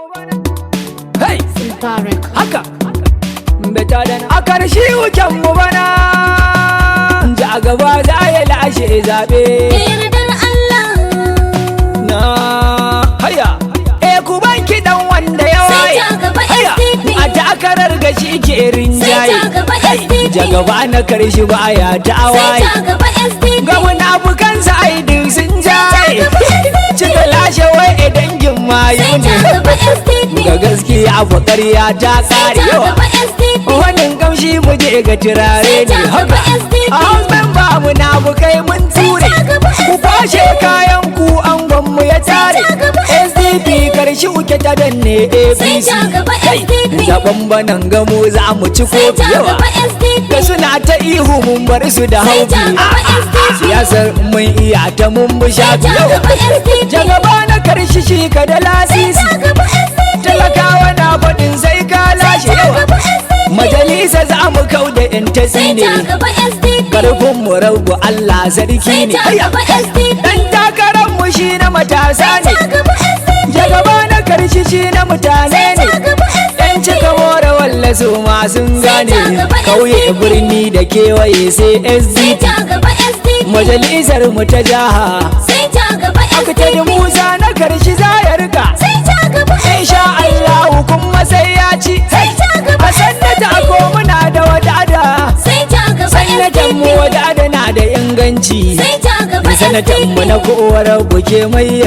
Hey! Haka! Beta da a karshe wuken mu bana ja gaba za ya lashe zaɓe. Yardar Allah Na haya! Ku ban kiɗan wanda ya waye. Haya! A takarar gashi ke rinjaye. Ja gaba na karshe baya ta waye. Ga munafukansa ai duk sun jaye. Cika lashe wai dangin mayu ne. Ga gaskiya fa ƙarya ta ƙare yawa. Wannan kamshi mu je ga turare ne haka. A hausman ba munafukai mun ture. Ku kwashe kayan ku angon mu ya tare. SDP karshe uke ta danne APC. Zaben banan gamo za mu ci kofi yawa. Da suna ta ihu mun bar su da haufi. Siyasar mun iya ta mun bi shafi yawa. Jagaba na karshe shi ka da lasisi. Talakawa na faɗin sai ka lashe yawa. Majalisa za mu kau da yan tasi ne. Karfin mu rabu Allah sarki ne. Dan takarar mu shi na matasa ne. Jagaba na karshe shi na mutane ne. Dan cika more walla su ma sun gane. Kauye birni da kewaye sai SDP. Majalisar mu ta jaha. Akta da Musa na karshe za ya rika. Insha Allah kuma sai ya ci. A sannata ko muna da wadada. Sannatan mu wadada na da inganci. Sanatan mu na kowar buke mai.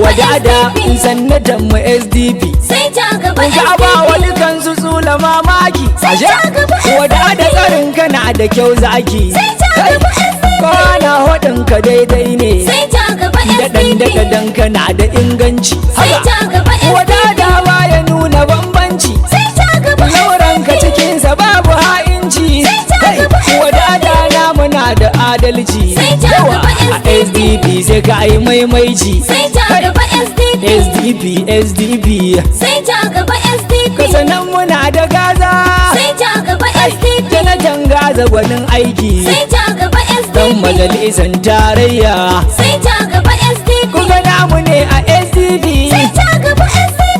Wadada sannatan mu SDP. Ka ba wani kansu tsula mamaki. Wadada tsarin kana da kyau zaki. Kwana hodin ka daidai ne. Daɗan kana da inganci. Wadada ba ya nuna bambanci. Lauran ka cikinsa babu ha'inci. Wadada na muna da adalci. Yawa a SDP sai ka yi maimaici. SDP kasanan muna da gaza. Janatan gaza gwanin aiki. Dan majalisan tarayya. Kuga namu ne a SDP.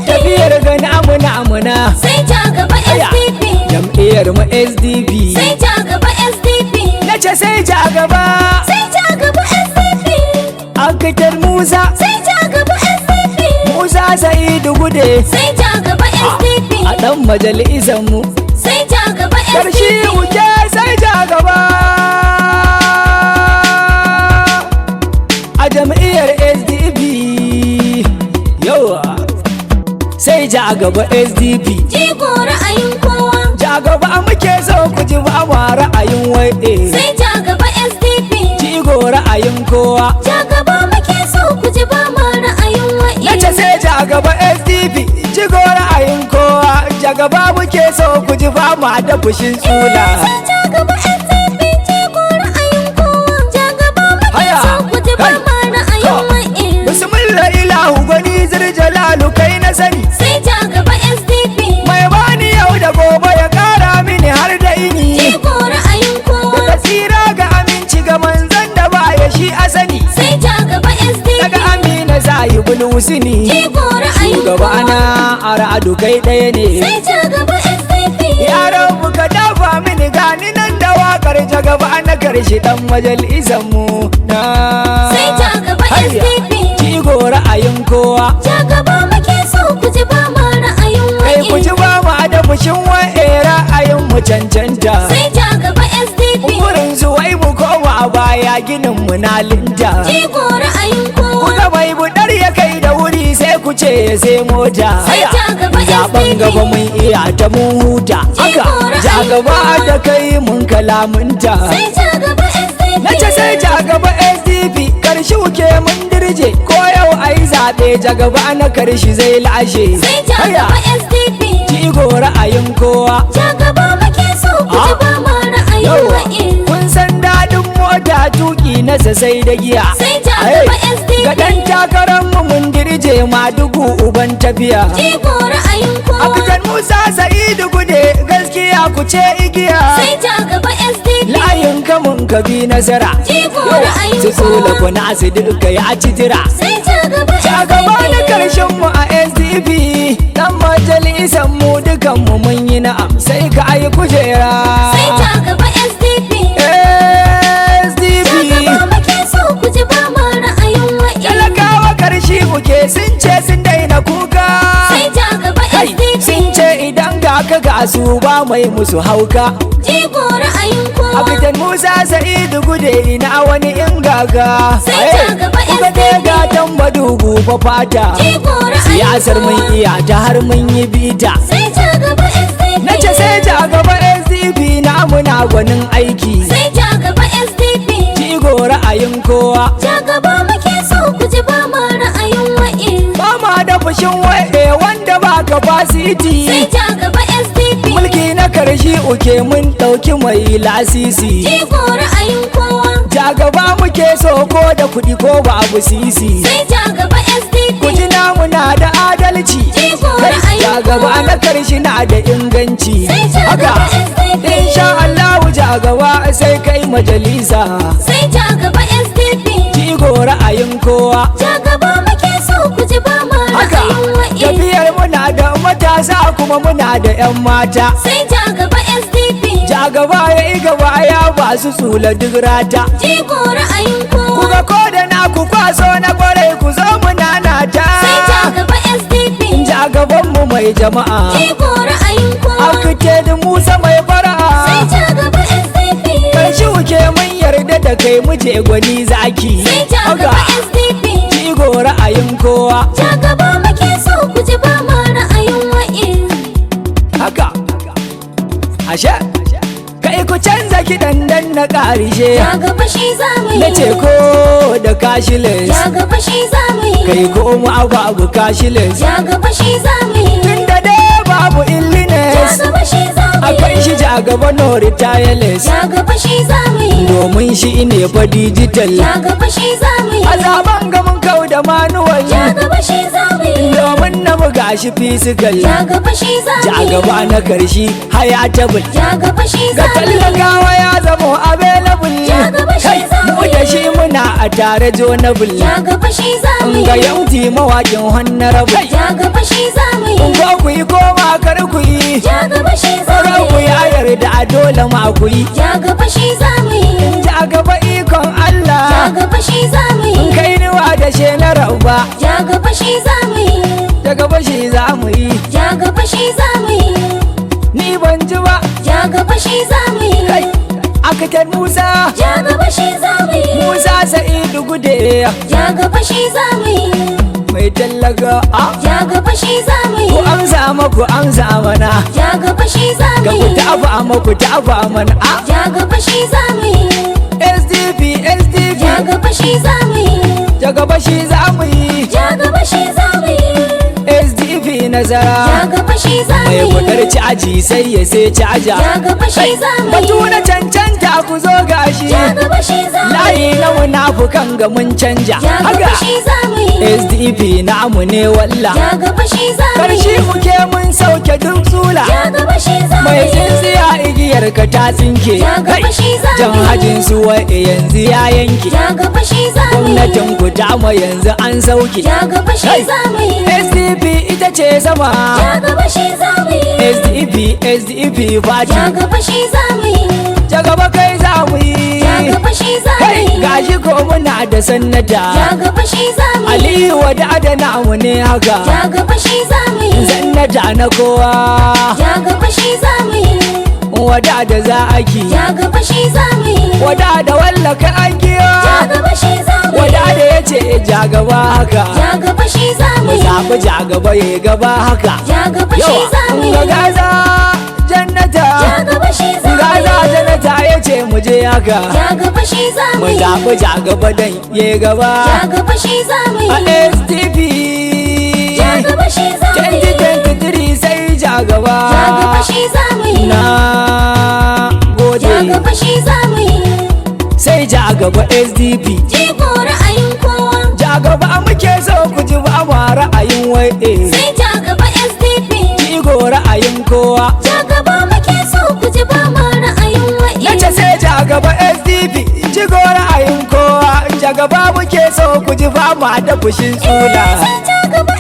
Tafiyar ga namu namuna. Jam'iyyar mu SDP. Nace sai ja gaba. Akitar Musa. Musa Sa'idu Gude. A ɗan majalisan mu. Karshe wuce sai ja gaba. A jam'iyyar SDP. Yawa sai ja gaba SDP. Jigo ra'ayin kowa. Ja gaba muke so ku ji ba ma ra'ayin waye. Sai ja gaba SDP. Jigo ra'ayin kowa. Ja gaba muke so ku ji ba ma ra'ayin waye. Nace sai ja gaba SDP. Jigo ra'ayin kowa. Ja gaba muke so ku ji ba ma da fushin tsula. Sai ja gaba SDP. Jigo ra'ayin kowa. Ja gaba muke so ku ji ba ma ra'ayin waye. Bismillah ilahu gwani zirjalalu kai na sani. Sai ja gaba SDP. Mai bani yau da gobe ya kara mini har da ini. Jigo ra'ayin kowa. Da tsira ga aminci ga manzon da baya shi a sani. Sai ja gaba SDP. Daga Amina Zayi Bulusini. Jigo ra'ayin kowa. Shugabana a ra'adu kai ɗaya ne. Sai ja gaba SDP. Yaran mu ka dafa mini gani nan da wakar jagaba na karshe dan majalisan mu na. Sai ja gaba SDP. Jigo ra'ayin kowa. Ja gaba muke so ku ji ba ma ra'ayin Kai ku waye. ji ba mu da fushin wa'e ra'ayin mu cancanta. Sai ja gaba SDP. Wurin zuwai mu koma baya ginin mu na linta. Jigo ra'ayin kowa. Kuga mai budar ya kai da wuri sai ku ce ya sai mota. Sai ja gaba Zaben SDP. gaba mun iya ta mun huta. Haka ja gaba da kai mun kalamunta. Sai ja gaba SDP. Nace sai ja gaba SDP karshe uke mun dirje. Ko yau ayi zaɓe ja gaba na karshe zai lashe. Sai ja gaba SDP. Jigo ra'ayin kowa. Ja gaba muke so ku ji ba ma ra'ayin waye. Kun san daɗin mota tuki na sai da giya. Sai ja gaba SDP. Ga ɗan takarar mu mun dirje Madugu uban tafiya. Jigo ra'ayin kowa. Akitan Musa Sa'idu Gude gaskiya ku ce igiya. Sai ja gaba SDP. Layin kamun ka bi nasara. Jigo ra'ayin Su tsula kowa. ku na su duka ya ci tira. Sai ja gaba Ja gaba na SDP. karshen mu a SDP. na'am sai ka ayi kujera. Sai ja gaba SDP. SDP. Ja gaba muke so ku ji ba ma ra'ayin wa'in. Talakawa karshe muke sun ce sun daina kuka. Sai ja gaba SDP. Sun ce idan ga ka ga su ba mai musu hauka. Jigo ra'ayin kowa. Abidan Musa Sa'idu gude ina wani in gaga. Sai ja gaba Kuka SDP. dai gatan madugu fa fata. Jigo ra'ayin Siyasar mun kowa. iya ta har mun yi bita. Sai ja gaba SDP. Na ce sai ja gaba SDP na muna gwanin aiki. Sai ja gaba SDP. Jigo ra'ayin kowa. Ja gaba muke so ku ji ba ma ra'ayin wa'in. Ba ma da fushin waɗe wanda ba Sai capacity. ja gaba SDP. Mulki na karshe uke mun ɗauki mai lasisi. Jigo ra'ayin kowa. Ja gaba muke so ko da kuɗi ko babu sisi. Sai ja gaba SDP. Kuji namu na da adalci. Jigo Kai, ra'ayin ja gaba kowa. na karshe na da inganci. Sai ja Haka gaba SDP. insha Allahu ja gaba sai kai majalisa. Sai ja gaba SDP. Jigo ra'ayin kowa. Ja gaba muke so ku ji ba ma Haka ra'ayin wa'in. tafiyar muna da matasa kuma muna da 'yan mata. Sai ja gaba SDP. Ja gaba ya yi gaba ya ba su tsula duk rata. Jigo ra'ayin kowa. Kuga ko da na ku kwaso na kwarai ku zo mu nanata. Sai ja gaba SDP. Ja gaban mu mai jama'a. Jigo ra'ayin kowa. Akute da Musa mai Sai fara'a. ja gaba SDP. Karshe uke mun yarda da kai mu je gwani zaki. Sai ja gaba SDP. Jigo ra'ayin kowa. Ja gaba muke so ku ji ba ma ra'ayin wa'in. Haka ashe kai ku canza kiɗan dan na ƙarishe. Ja gaba shi za mu yi. Na ce ko da kashiles. Ja gaba shi za mu yi. Kai ko mu babu kashiles. Ja gaba shi za mu yi. Tunda dai babu Ja illines. gaba shi za mu yi. Akwai shi ja gaba no retires. Ja gaba shi za mu yi. Domin shi ne fa digital. Ja gaba shi za mu yi. A zaben gamin kau da manuwal. Ja gaba shi za mu yi. Domin na buga shi physical. Ja gaba shi za mu Ja yi. gaba na karshe hayatable. Ja gaba shi Ga za mu yi. talakawa ya zama available. Ja gaba shi Kai, za mu mu da shi muna a tare jonable. Ja gaba shi za mu Ga yi. yauti mawakin honorable. Ja gaba shi za mu yi. Ko ku yi ko ma kar ku yi. Ja gaba shi za mu Tsoron ku yi. ya yarda a dole ma ku yi. Ja gaba shi za mu yi. Ja gaba ikon Ja Allah. gaba shi za mu In yi. kai niwa da she na rauba. Ja gaba shi za mu yi. Da gaba shi za mu yi. Ja gaba shi za mu yi. Ni ban ji ba. Ja gaba shi za mu yi. Kai, akatar Musa. Ja gaba shi za mu yi. Musa Sa'idu gude. Ja gaba shi za mu yi. Mai tallaga. Ja gaba shi za mu Ku yi. amsa ma ku amsa mana. Ja gaba shi za Ga mu ku yi. tafa ma ku tafa mana. Ja gaba shi za mu yi. SDP, SDP. Ja gaba shi za mu yi. Da gaba shi za mu yi. Ja gaba shi za mu yi. SDP Ja nazara. gaba shi za mu Mai yi. kudar caji sai ya sai caja. Ja gaba shi za mu Batu yi. na cancanta ku zo gashi. Ja gaba shi za mu Layi yi. na munafukan ga mun canja. Ja gaba shi za mu yi. SDP namu ne walla. Ja gaba shi za mu Karshe yi. muke mun sauke duk tsula. Ja gaba shi za mu Mai yi. tsintsiya igiyar ka ta tsinke. Ja gaba shi za mu Jan yi. hajin su wai yanzu ya yanke. Ja gaba shi za mu yi. Gwamnatin ku ta ma yanzu an sauke. Ja gaba shi za mu yi. SDP ita ce sama. Ja gaba shi za mu yi. SDP fati. Ja gaba shi za mu yi. Ja gaba kai za mu yi. Ja gaba shi za mu Kai yi. gashi ko muna da sannata. Ja gaba shi za mu yi. Aliyu wada adana mu ne haka. Ja gaba shi za mu yi. Sannata na kowa. Ja gaba shi za mu yi. Wada da za a ki. Ja gaba shi za mu yi. Wada da wallaka an Ja kiyo. gaba shi za mu yi. Wada da ya ce ja gaba haka. Ja gaba shi za mu Mu yi. zaɓi ja gaba ya gaba haka. Ja gaba shi za mu yi. Ga gaza jannata. Ja gaba shi za mu Gaza yi. jannata ya ce mu je haka. Ja gaba shi za mu Mu yi. zaɓi ja gaba dan ya gaba. Ja gaba shi za mu A yi. SDP. Ja gaba shi za mu yi. 2023 sai ja gaba. Ja gaba shi za mu yi. Na gode. Ja gaba shi za mu yi. Sai ja gaba SDP. Jigo ra'ayin kowa. Ja gaba muke so ku ji ba ma ra'ayin wai. Sai ja gaba SDP. Jigo ra'ayin kowa. Ja gaba muke so ku ji ba ma ra'ayin wa'i. Nace sai ja gaba SDP. Jigo ra'ayin kowa. Ja gaba muke so ku ji ba ma da fushin tsula. Sai ja gaba